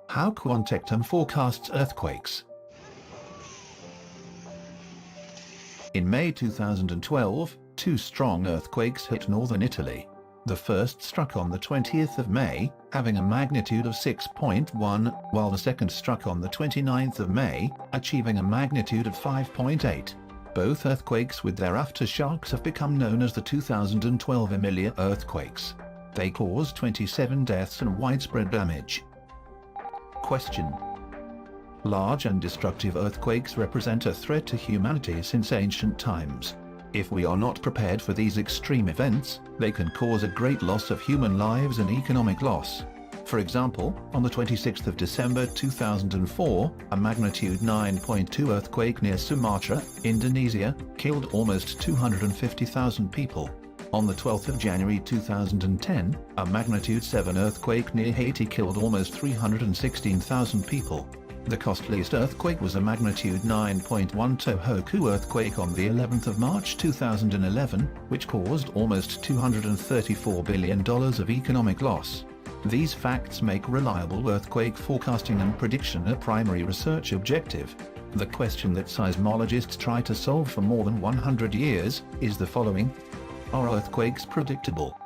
How Quantectum forecasts earthquakes. In May 2012, two strong earthquakes hit northern Italy. The first struck on the 20th of May, having a magnitude of 6.1, while the second struck on the 29th of May, achieving a magnitude of 5.8. Both earthquakes with their aftershocks have become known as the 2012 Emilia earthquakes. They caused 27 deaths and widespread damage. Question: large and destructive earthquakes represent a threat to humanity since ancient times. If we are not prepared for these extreme events, they can cause a great loss of human lives and economic loss. For example, on the 26th of December 2004, a magnitude 9.2 earthquake near Sumatra, Indonesia, killed almost 250,000 people. On the 12th of January 2010, a magnitude 7 earthquake near Haiti killed almost 316,000 people. The costliest earthquake was a magnitude 9.1 Tohoku earthquake on the 11th of March 2011, which caused almost $234 billion of economic loss. These facts make reliable earthquake forecasting and prediction a primary research objective. The question that seismologists try to solve for more than 100 years is the following: are earthquakes predictable?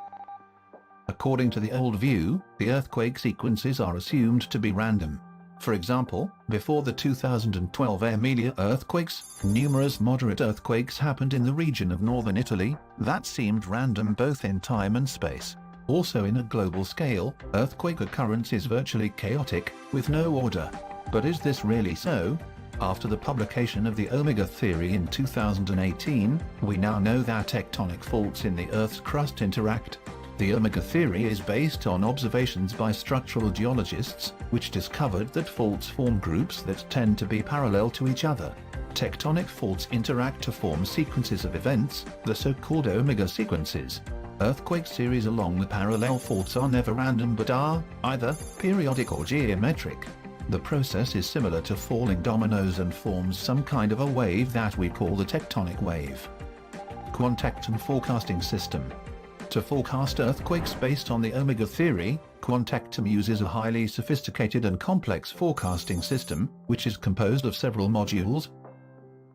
According to the old view, the earthquake sequences are assumed to be random. For example, before the 2012 Emilia earthquakes, numerous moderate earthquakes happened in the region of northern Italy that seemed random both in time and space. Also, in a global scale, earthquake occurrence is virtually chaotic, with no order. But is this really so? After the publication of the Omega theory in 2018, we now know that tectonic faults in the Earth's crust interact. The Omega theory is based on observations by structural geologists, which discovered that faults form groups that tend to be parallel to each other. Tectonic faults interact to form sequences of events, the so-called Omega sequences. Earthquake series along the parallel faults are never random but are, either, periodic or geometric. The process is similar to falling dominoes and forms some kind of a wave that we call the tectonic wave. Quantectum Forecasting System. To forecast earthquakes based on the Omega theory, Quantectum uses a highly sophisticated and complex forecasting system, which is composed of several modules.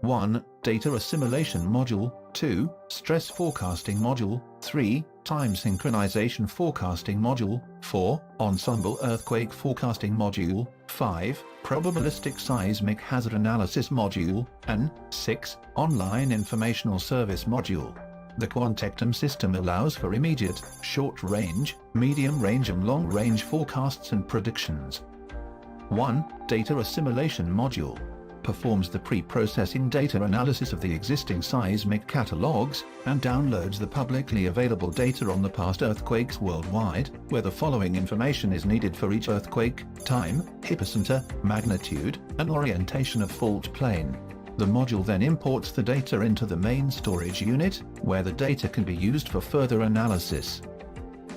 1. Data assimilation module. 2. Stress forecasting module. 3. Time synchronization forecasting module. 4. Ensemble earthquake forecasting module. 5. Probabilistic seismic hazard analysis module. And 6. Online informational service module. The Quantectum system allows for immediate, short-range, medium-range and long-range forecasts and predictions. 1. Data assimilation module. Performs the pre-processing data analysis of the existing seismic catalogs, and downloads the publicly available data on the past earthquakes worldwide, where the following information is needed for each earthquake: time, epicenter, magnitude, and orientation of fault plane. The module then imports the data into the main storage unit, where the data can be used for further analysis.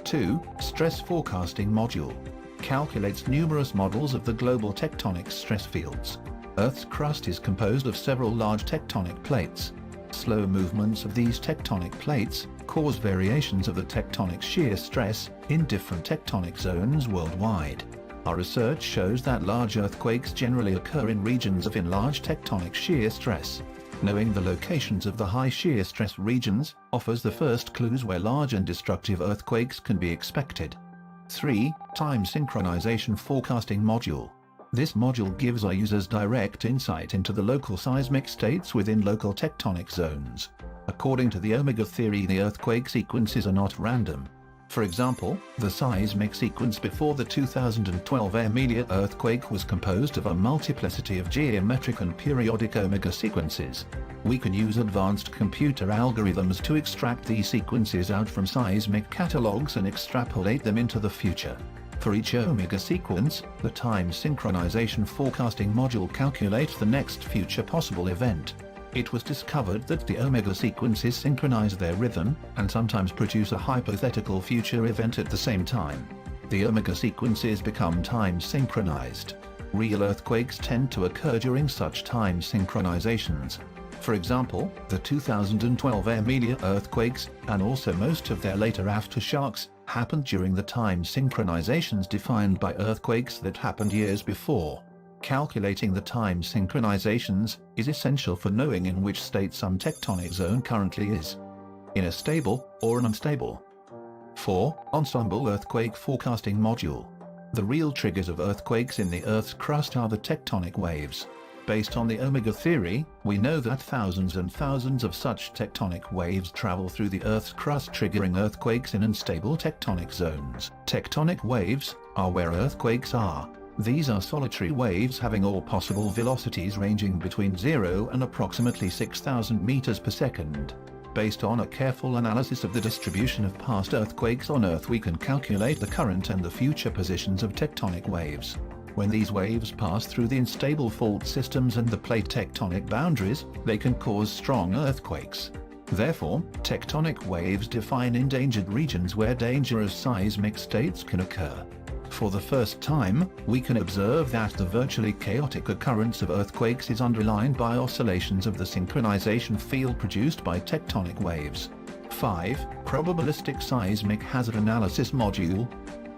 2. Stress forecasting module. Calculates numerous models of the global tectonic stress fields. Earth's crust is composed of several large tectonic plates. Slow movements of these tectonic plates cause variations of the tectonic shear stress in different tectonic zones worldwide. Our research shows that large earthquakes generally occur in regions of enlarged tectonic shear stress. Knowing the locations of the high shear stress regions offers the first clues where large and destructive earthquakes can be expected. 3. Time synchronization forecasting module. This module gives our users direct insight into the local seismic states within local tectonic zones. According to the Omega theory, the earthquake sequences are not random. For example, the seismic sequence before the 2012 Emilia earthquake was composed of a multiplicity of geometric and periodic Omega sequences. We can use advanced computer algorithms to extract these sequences out from seismic catalogs and extrapolate them into the future. For each Omega sequence, the time synchronization forecasting module calculates the next future possible event. It was discovered that the Omega sequences synchronize their rhythm, and sometimes produce a hypothetical future event at the same time. The Omega sequences become time synchronized. Real earthquakes tend to occur during such time synchronizations. For example, the 2012 Emilia earthquakes, and also most of their later aftershocks, happened during the time synchronizations defined by earthquakes that happened years before. Calculating the time synchronizations is essential for knowing in which state some tectonic zone currently is, in a stable or an unstable. 4. Ensemble Earthquake Forecasting Module. The real triggers of earthquakes in the Earth's crust are the tectonic waves. Based on the omega theory, we know that thousands and thousands of such tectonic waves travel through the Earth's crust, triggering earthquakes in unstable tectonic zones. Tectonic waves are where earthquakes are. These are solitary waves having all possible velocities ranging between 0 and approximately 6,000 meters per second. Based on a careful analysis of the distribution of past earthquakes on Earth, we can calculate the current and the future positions of tectonic waves. When these waves pass through the unstable fault systems and the plate tectonic boundaries, they can cause strong earthquakes. Therefore, tectonic waves define endangered regions where dangerous seismic states can occur. For the first time, we can observe that the virtually chaotic occurrence of earthquakes is underlined by oscillations of the synchronization field produced by tectonic waves. 5. Probabilistic Seismic Hazard Analysis Module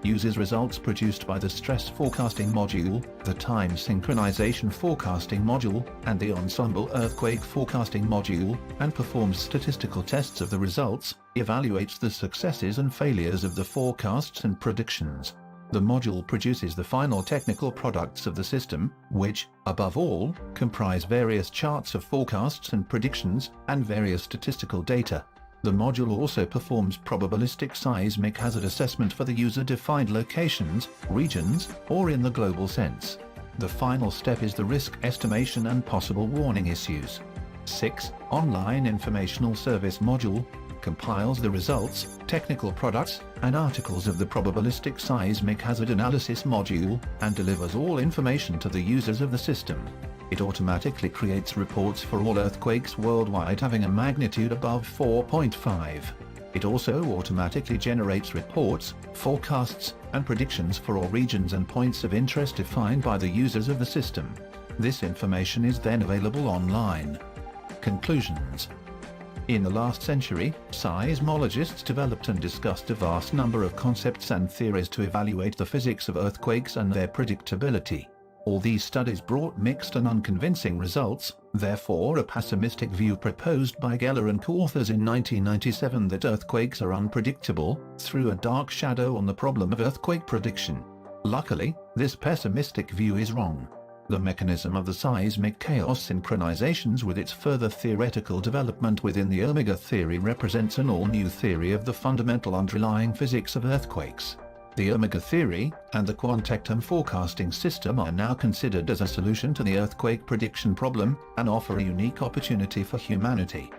uses results produced by the Stress Forecasting Module, the Time Synchronization Forecasting Module, and the Ensemble Earthquake Forecasting Module, and performs statistical tests of the results, evaluates the successes and failures of the forecasts and predictions. The module produces the final technical products of the system, which, above all, comprise various charts of forecasts and predictions, and various statistical data. The module also performs probabilistic seismic hazard assessment for the user-defined locations, regions, or in the global sense. The final step is the risk estimation and possible warning issues. 6. Online Informational Service Module compiles the results, technical products, and articles of the Probabilistic Seismic Hazard Analysis Module, and delivers all information to the users of the system. It automatically creates reports for all earthquakes worldwide having a magnitude above 4.5. It also automatically generates reports, forecasts, and predictions for all regions and points of interest defined by the users of the system. This information is then available online. Conclusions. In the last century, seismologists developed and discussed a vast number of concepts and theories to evaluate the physics of earthquakes and their predictability. All these studies brought mixed and unconvincing results, therefore a pessimistic view proposed by Geller and co-authors in 1997 that earthquakes are unpredictable, threw a dark shadow on the problem of earthquake prediction. Luckily, this pessimistic view is wrong. The mechanism of the seismic chaos synchronizations with its further theoretical development within the omega theory represents an all-new theory of the fundamental underlying physics of earthquakes. The omega theory and the Quantectum Forecasting System are now considered as a solution to the earthquake prediction problem, and offer a unique opportunity for humanity.